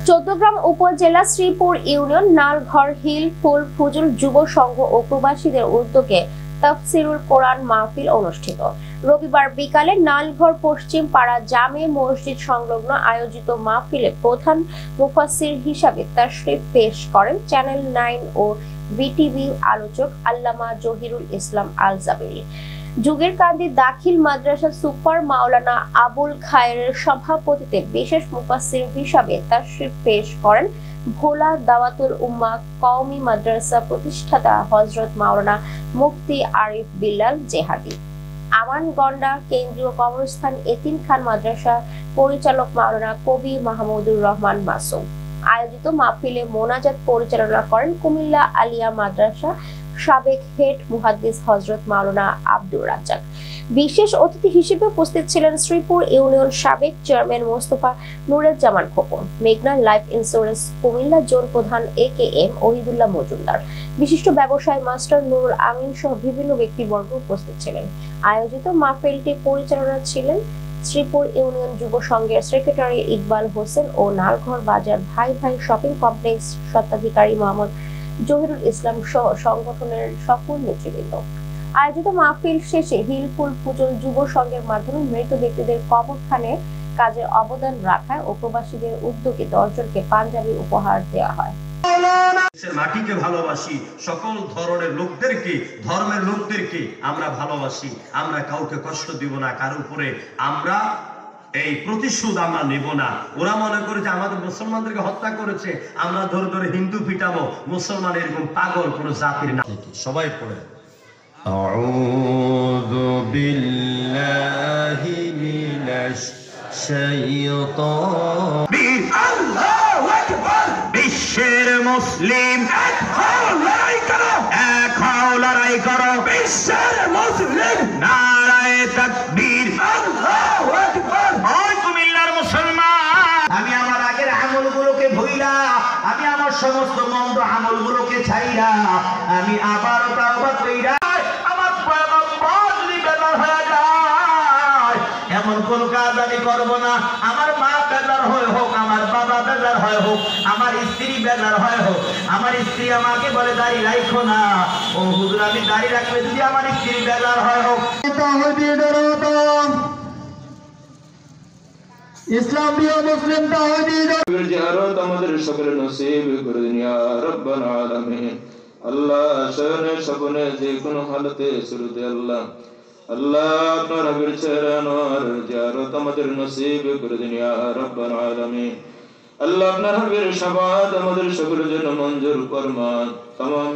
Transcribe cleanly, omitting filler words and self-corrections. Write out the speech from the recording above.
চৌদ্দগ্রাম উপজেলা Sreepur union নালঘর hill ফুল ফুজুল যুব সংঘ ও প্রবাসীদের উদ্যোগে তাফসিরুল কোরআন মাহফিল অনুষ্ঠিত। রবিবার বিকালে নালঘর পশ্চিম পাড়া জামে মসজিদ সংলগ্ন আয়োজিত মাহফিলে প্রধান মুফাসসির হিসাবে তাশরিফ পেশ করেন চ্যানেল 9 ও বিটিভি আলোচক আল্লামা জহিরুল ইসলাম আল জাবেরি। যুগেরকান্দি দাখিল মাদ্রাসা সুপার মাওলানা আবুল খায়েরের সভাপতিত্বে বিশেষ মুফাসসির হিসাবে তাশরিফ পেশ করেন ভোলা দাওয়াতুল উম্মাহ কওমি মাদ্রাসা প্রতিষ্ঠাতা হযরত মাওলানা মুফতি আরিফ বিল্লাল জেহাদি। আমানগন্ডা কেন্দ্রীয় কবরস্থান এতিমখান মাদ্রাসা পরিচালক মাওলানা কবি মাহমুদুর রহমান মাসুম। আয়োজিত মাহফিলে মোনাজাত পরিচালনা করেন কুমিল্লা আলিয়া মাদ্রাসা সাবেক হেড মুহাদ্দিস হযরত মাওলানা আব্দুর রাজ্জাক। বিশেষ অতিথি হিসেবে উপস্থিত ছিলেন শ্রীপুর ইউনিয়ন সাবেক চেয়ারম্যান মোস্তফা নুরুজ্জামান খোকন, মেঘনা লাইফ ইন্স্যুরেন্স কুমিল্লা জোন প্রধান AKM ওহিদুল্লাহ মজুমদার, বিশিষ্ট ব্যবসায়ী মাস্টার নুরুল আমিন সহ বিভিন্ন ব্যক্তিবর্গ উপস্থিত ছিলেন। আয়োজিত মাহফিলটি পরিচালনা ছিলেন শ্রীপুর ইউনিয়ন যুব সংঘের সেক্রেটারি ইকবাল হোসেন ও নালঘর বাজার ভাই ভাই শপিং কমপ্লেক্স স্বত্বাধিকারী মোহাম্মদ জহিরুল ইসলাম সহ সংগঠনের সকল নেতৃবৃন্দ। আয়োজিত মাহফিল শেষে হিলফুল ফুজুল যুব সংঘের মাধ্যমে মৃত ব্যক্তিদের কবরস্থানে কাজে অবদান রাখায় ও প্রবাসীদের উদ্যোগে 10 জনকে পাঞ্জাবি উপহার দেওয়া হয়। মাটিকে ভালোবাসি, সকল ধরনের লোকদেরকে, ধর্মের লোকদেরকে আমরা ভালোবাসি। আমরা কাউকে কষ্ট দিব না, কারোর উপরে আমরা এই প্রতিশোধ আমরা নেব না। ওরা মনে করে যে আমাদের মুসলমানদেরকে হত্যা করেছে, আমরা ধরে ধরে হিন্দু পিটাবো। মুসলমান এরকম পাগল কোন জাতির না। সবাই পড়ে আউযু বিল্লাহি মিনাশ শাইতানির আল্লাহু আকবার। বিশ্বের মুসলিম এক হও লড়াই করো, এক হও লড়াই করো। বিশ্বের মুসলিম নারায়ে তাকবীর আল্লাহু আকবার। ওই কুমিল্লার মুসলমান, আমি আমার আগের আমলগুলোকে ভুইলা, আমি আমার সমস্ত মন্দ আমলগুলোকে ছাইরা, আমি আবার তাওবা কইরা আমার পয়গম্বর যদি বেজার হয়ে যায় এমন কোন কাজ আমি করব না। আমার মা বেজার হয়ে হোক, আমার বাবা বেজার হয়ে হোক, আমার স্ত্রী বেজার হয়ে হোক, আমার স্ত্রী আমাকে বলে দাড়ি রাখো না, ও হুজুর আমি দাড়ি রাখলে যদি আমার স্ত্রী বেজার হয়ে হোক। ইসলাম প্রিয় মুসলিম তাওহীদ জিয়ারত আমাদের সকলের নসিব করে দিন ইয়া রাব্বাল আলামিন। আল্লাহ শরণে স্বপনে যে কোনো হালতে শুরুতে আল্লাহ আল্লাহ আপনার হাবিবের চেহারা আনোয়ার জিয়ারত আমাদের নসিব করে দিন ইয়া রাব্বাল আলামিন। আল্লাহ আপনার হাবিবের শাফাআত আমাদের সকলের জন্য মঞ্জুর ফরমান। তামাম